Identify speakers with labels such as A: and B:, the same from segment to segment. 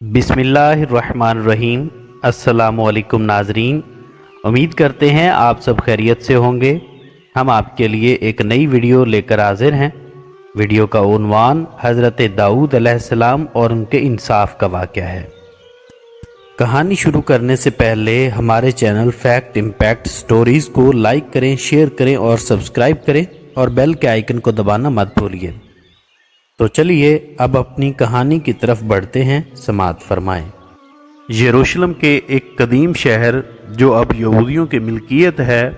A: بسم اللہ الرحمن الرحیم۔ السلام علیکم ناظرین، امید کرتے ہیں آپ سب خیریت سے ہوں گے۔ ہم آپ کے لیے ایک نئی ویڈیو لے کر حاضر ہیں۔ ویڈیو کا عنوان حضرت داؤد علیہ السلام اور ان کے انصاف کا واقعہ ہے۔ کہانی شروع کرنے سے پہلے ہمارے چینل فیکٹ امپیکٹ سٹوریز کو لائک کریں، شیئر کریں اور سبسکرائب کریں اور بیل کے آئیکن کو دبانا مت بھولیے۔ تو چلیے اب اپنی کہانی کی طرف بڑھتے ہیں، سماعت فرمائیں۔ یروشلم کے ایک قدیم شہر جو اب یہودیوں کی ملکیت ہے،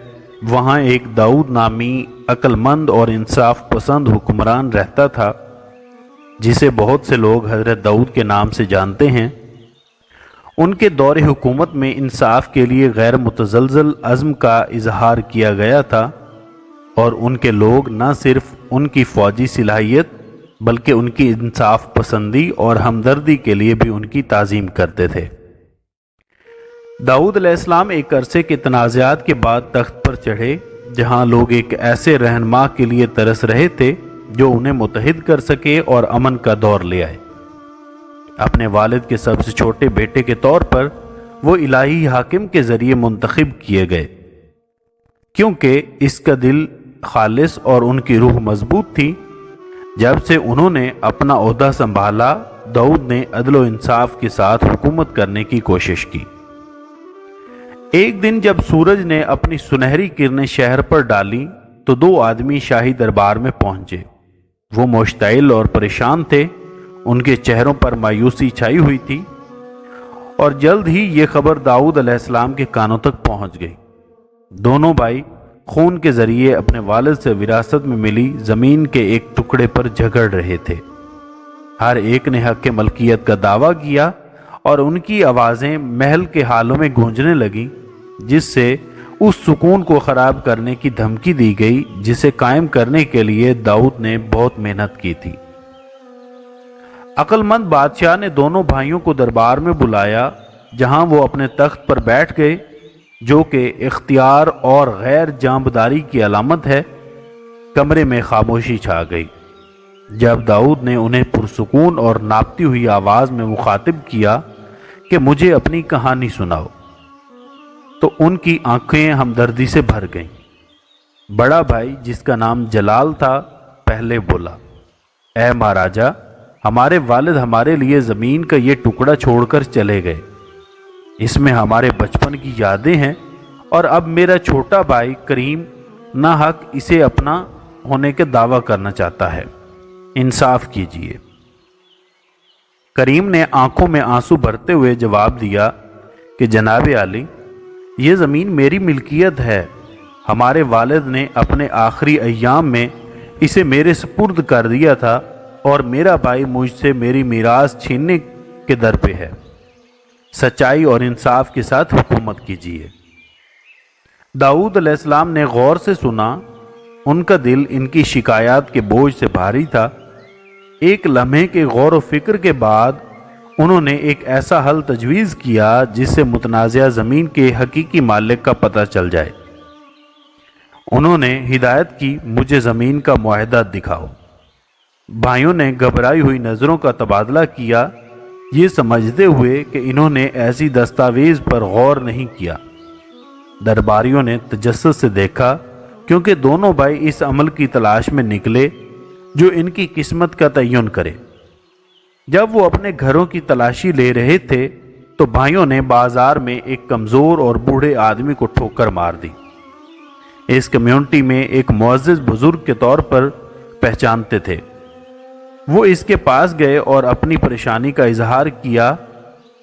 A: وہاں ایک داؤد نامی عقل مند اور انصاف پسند حکمران رہتا تھا، جسے بہت سے لوگ حضرت داؤد کے نام سے جانتے ہیں۔ ان کے دور حکومت میں انصاف کے لیے غیر متزلزل عزم کا اظہار کیا گیا تھا، اور ان کے لوگ نہ صرف ان کی فوجی صلاحیت بلکہ ان کی انصاف پسندی اور ہمدردی کے لیے بھی ان کی تعظیم کرتے تھے۔ داؤد علیہ السلام ایک عرصے کے تنازعات کے بعد تخت پر چڑھے، جہاں لوگ ایک ایسے رہنما کے لیے ترس رہے تھے جو انہیں متحد کر سکے اور امن کا دور لے آئے۔ اپنے والد کے سب سے چھوٹے بیٹے کے طور پر وہ الہی حاکم کے ذریعے منتخب کیے گئے۔ کیونکہ اس کا دل خالص اور ان کی روح مضبوط تھی، جب سے انہوں نے اپنا عہدہ سنبھالا، داؤد نے عدل و انصاف کے ساتھ حکومت کرنے کی کوشش کی۔ ایک دن جب سورج نے اپنی سنہری کرنیں شہر پر ڈالی تو دو آدمی شاہی دربار میں پہنچے۔ وہ مشتعل اور پریشان تھے، ان کے چہروں پر مایوسی چھائی ہوئی تھی، اور جلد ہی یہ خبر داؤد علیہ السلام کے کانوں تک پہنچ گئی۔ دونوں بھائی خون کے ذریعے اپنے والد سے وراثت میں ملی زمین کے ایک ٹکڑے پر جھگڑ رہے تھے۔ ہر ایک نے حق ملکیت کا دعویٰ کیا اور ان کی آوازیں محل کے حالوں میں گونجنے لگیں، جس سے اس سکون کو خراب کرنے کی دھمکی دی گئی جسے قائم کرنے کے لیے داؤد نے بہت محنت کی تھی۔ عقل مند بادشاہ نے دونوں بھائیوں کو دربار میں بلایا، جہاں وہ اپنے تخت پر بیٹھ گئے، جو کہ اختیار اور غیر جانبداری کی علامت ہے۔ کمرے میں خاموشی چھا گئی۔ جب داؤد نے انہیں پرسکون اور ناپتی ہوئی آواز میں مخاطب کیا کہ مجھے اپنی کہانی سناؤ، تو ان کی آنکھیں ہمدردی سے بھر گئیں۔ بڑا بھائی، جس کا نام جلال تھا، پہلے بولا، اے مہاراجا، ہمارے والد ہمارے لیے زمین کا یہ ٹکڑا چھوڑ کر چلے گئے۔ اس میں ہمارے بچپن کی یادیں ہیں، اور اب میرا چھوٹا بھائی کریم ناحق اسے اپنا ہونے کے دعویٰ کرنا چاہتا ہے۔ انصاف کیجیے۔ کریم نے آنکھوں میں آنسو بھرتے ہوئے جواب دیا کہ جناب عالی، یہ زمین میری ملکیت ہے۔ ہمارے والد نے اپنے آخری ایام میں اسے میرے سپرد کر دیا تھا، اور میرا بھائی مجھ سے میری میراث چھیننے کے در پہ ہے۔ سچائی اور انصاف کے ساتھ حکومت کیجیے۔ داؤد علیہ السلام نے غور سے سنا۔ ان کا دل ان کی شکایات کے بوجھ سے بھاری تھا۔ ایک لمحے کے غور و فکر کے بعد انہوں نے ایک ایسا حل تجویز کیا جس سے متنازعہ زمین کے حقیقی مالک کا پتہ چل جائے۔ انہوں نے ہدایت کی، مجھے زمین کا معاہدہ دکھاؤ۔ بھائیوں نے گھبرائی ہوئی نظروں کا تبادلہ کیا، یہ سمجھتے ہوئے کہ انہوں نے ایسی دستاویز پر غور نہیں کیا۔ درباریوں نے تجسس سے دیکھا، کیونکہ دونوں بھائی اس عمل کی تلاش میں نکلے جو ان کی قسمت کا تعین کرے۔ جب وہ اپنے گھروں کی تلاشی لے رہے تھے تو بھائیوں نے بازار میں ایک کمزور اور بوڑھے آدمی کو ٹھوکر مار دی۔ اس کمیونٹی میں ایک معزز بزرگ کے طور پر پہچانتے تھے۔ وہ اس کے پاس گئے اور اپنی پریشانی کا اظہار کیا۔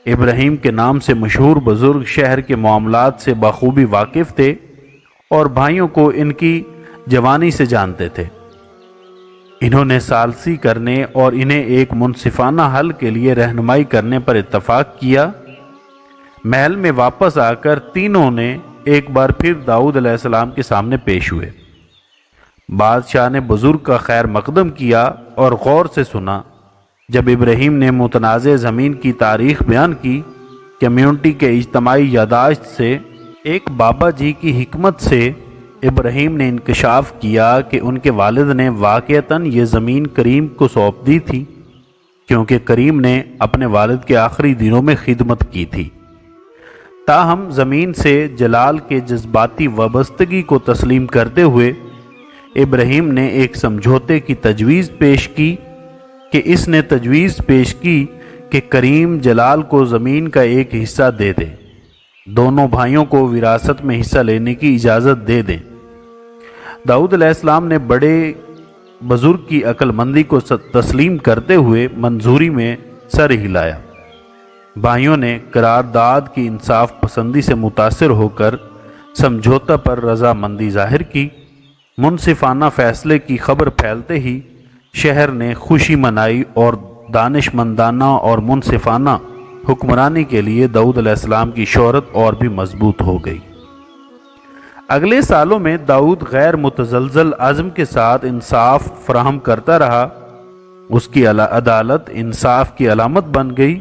A: ابراہیم کے نام سے مشہور بزرگ شہر کے معاملات سے بخوبی واقف تھے اور بھائیوں کو ان کی جوانی سے جانتے تھے۔ انہوں نے ثالثی کرنے اور انہیں ایک منصفانہ حل کے لیے رہنمائی کرنے پر اتفاق کیا۔ محل میں واپس آ کر تینوں نے ایک بار پھر داؤد علیہ السلام کے سامنے پیش ہوئے۔ بادشاہ نے بزرگ کا خیر مقدم کیا اور غور سے سنا۔ جب ابراہیم نے متنازع زمین کی تاریخ بیان کی، کمیونٹی کے اجتماعی یادداشت سے ایک بابا جی کی حکمت سے ابراہیم نے انکشاف کیا کہ ان کے والد نے واقعتاً یہ زمین کریم کو سونپ دی تھی۔ کیونکہ کریم نے اپنے والد کے آخری دنوں میں خدمت کی تھی۔ تاہم زمین سے جلال کے جذباتی وابستگی کو تسلیم کرتے ہوئے ابراہیم نے ایک سمجھوتے کی تجویز پیش کی کہ کریم جلال کو زمین کا ایک حصہ دے دے، دونوں بھائیوں کو وراثت میں حصہ لینے کی اجازت دے دیں۔ داؤد علیہ السلام نے بڑے بزرگ کی عقل مندی کو تسلیم کرتے ہوئے منظوری میں سر ہلایا۔ بھائیوں نے قرارداد کی انصاف پسندی سے متاثر ہو کر سمجھوتا پر رضامندی ظاہر کی۔ منصفانہ فیصلے کی خبر پھیلتے ہی شہر نے خوشی منائی اور دانش مندانہ اور منصفانہ حکمرانی کے لیے داؤد علیہ السلام کی شہرت اور بھی مضبوط ہو گئی۔ اگلے سالوں میں داؤد غیر متزلزل عزم کے ساتھ انصاف فراہم کرتا رہا۔ اس کی عدالت انصاف کی علامت بن گئی،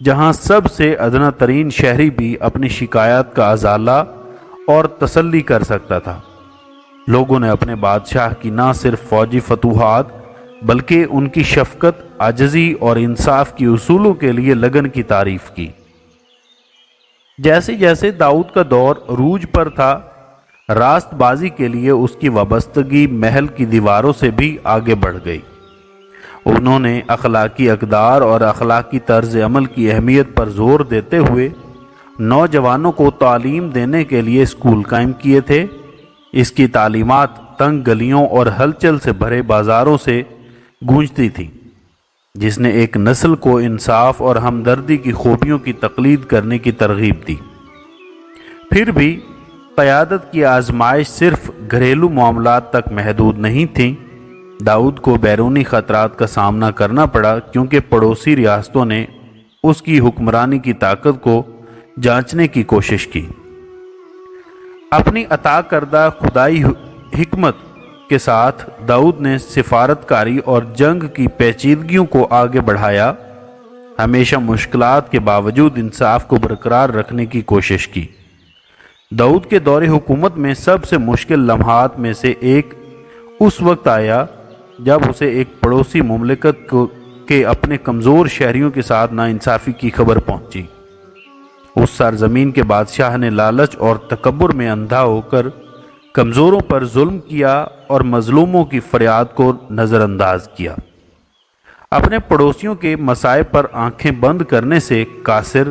A: جہاں سب سے ادنا ترین شہری بھی اپنی شکایات کا ازالہ اور تسلی کر سکتا تھا۔ لوگوں نے اپنے بادشاہ کی نہ صرف فوجی فتوحات بلکہ ان کی شفقت، عاجزی اور انصاف کی اصولوں کے لیے لگن کی تعریف کی۔ جیسے جیسے داؤد کا دور عروج پر تھا، راست بازی کے لیے اس کی وابستگی محل کی دیواروں سے بھی آگے بڑھ گئی۔ انہوں نے اخلاقی اقدار اور اخلاقی طرز عمل کی اہمیت پر زور دیتے ہوئے نوجوانوں کو تعلیم دینے کے لیے اسکول قائم کیے تھے۔ اس کی تعلیمات تنگ گلیوں اور ہلچل سے بھرے بازاروں سے گونجتی تھی، جس نے ایک نسل کو انصاف اور ہمدردی کی خوبیوں کی تقلید کرنے کی ترغیب دی۔ پھر بھی قیادت کی آزمائش صرف گھریلو معاملات تک محدود نہیں تھیں۔ داؤد کو بیرونی خطرات کا سامنا کرنا پڑا، کیونکہ پڑوسی ریاستوں نے اس کی حکمرانی کی طاقت کو جانچنے کی کوشش کی۔ اپنی عطا کردہ خدائی حکمت کے ساتھ داؤد نے سفارت کاری اور جنگ کی پیچیدگیوں کو آگے بڑھایا، ہمیشہ مشکلات کے باوجود انصاف کو برقرار رکھنے کی کوشش کی۔ داؤد کے دور حکومت میں سب سے مشکل لمحات میں سے ایک اس وقت آیا جب اسے ایک پڑوسی مملکت کے اپنے کمزور شہریوں کے ساتھ ناانصافی کی خبر پہنچی۔ اس سرزمین کے بادشاہ نے لالچ اور تکبر میں اندھا ہو کر کمزوروں پر ظلم کیا اور مظلوموں کی فریاد کو نظر انداز کیا۔ اپنے پڑوسیوں کے مصائب پر آنکھیں بند کرنے سے قاصر،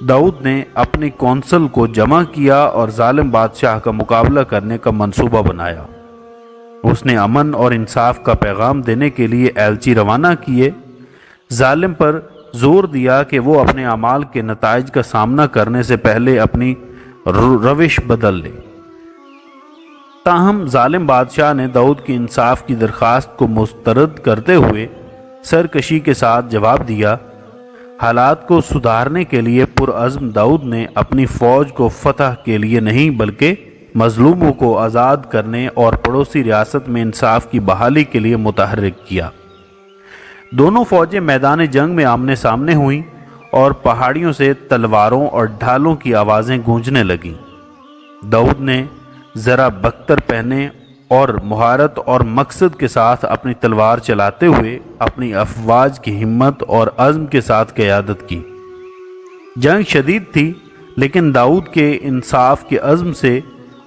A: داؤد نے اپنی کونسل کو جمع کیا اور ظالم بادشاہ کا مقابلہ کرنے کا منصوبہ بنایا۔ اس نے امن اور انصاف کا پیغام دینے کے لیے ایلچی روانہ کیے، ظالم پر زور دیا کہ وہ اپنے اعمال کے نتائج کا سامنا کرنے سے پہلے اپنی روش بدل لے۔ تاہم ظالم بادشاہ نے داؤد کی انصاف کی درخواست کو مسترد کرتے ہوئے سرکشی کے ساتھ جواب دیا۔ حالات کو سدھارنے کے لیے پرعزم داؤد نے اپنی فوج کو فتح کے لیے نہیں بلکہ مظلوموں کو آزاد کرنے اور پڑوسی ریاست میں انصاف کی بحالی کے لیے متحرک کیا۔ دونوں فوجیں میدان جنگ میں آمنے سامنے ہوئیں اور پہاڑیوں سے تلواروں اور ڈھالوں کی آوازیں گونجنے لگیں۔ داؤد نے ذرا بختر پہنے اور مہارت اور مقصد کے ساتھ اپنی تلوار چلاتے ہوئے اپنی افواج کی ہمت اور عزم کے ساتھ قیادت کی۔ جنگ شدید تھی، لیکن داؤد کے انصاف کے عزم سے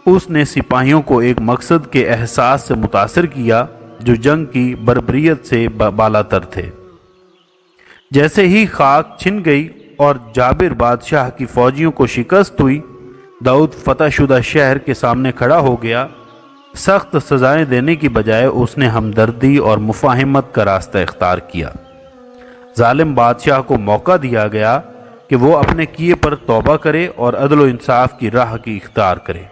A: اس نے سپاہیوں کو ایک مقصد کے احساس سے متاثر کیا جو جنگ کی بربریت سے بالاتر تھے۔ جیسے ہی خاک چھن گئی اور جابر بادشاہ کی فوجیوں کو شکست ہوئی، داؤد فتح شدہ شہر کے سامنے کھڑا ہو گیا۔ سخت سزائیں دینے کی بجائے اس نے ہمدردی اور مفاہمت کا راستہ اختیار کیا۔ ظالم بادشاہ کو موقع دیا گیا کہ وہ اپنے کیے پر توبہ کرے اور عدل و انصاف کی راہ کی اختیار کرے۔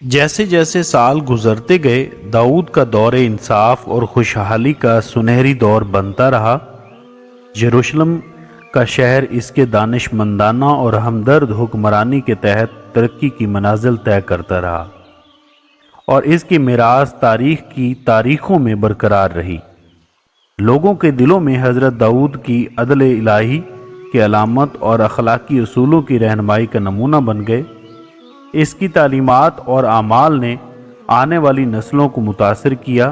A: جیسے جیسے سال گزرتے گئے، داؤد کا دور انصاف اور خوشحالی کا سنہری دور بنتا رہا۔ یروشلم کا شہر اس کے دانش مندانہ اور ہمدرد حکمرانی کے تحت ترقی کی منازل طے کرتا رہا، اور اس کی میراث تاریخ کی تاریخوں میں برقرار رہی۔ لوگوں کے دلوں میں حضرت داؤد کی عدل الہی کی علامت اور اخلاقی اصولوں کی رہنمائی کا نمونہ بن گئے۔ اس کی تعلیمات اور اعمال نے آنے والی نسلوں کو متاثر کیا۔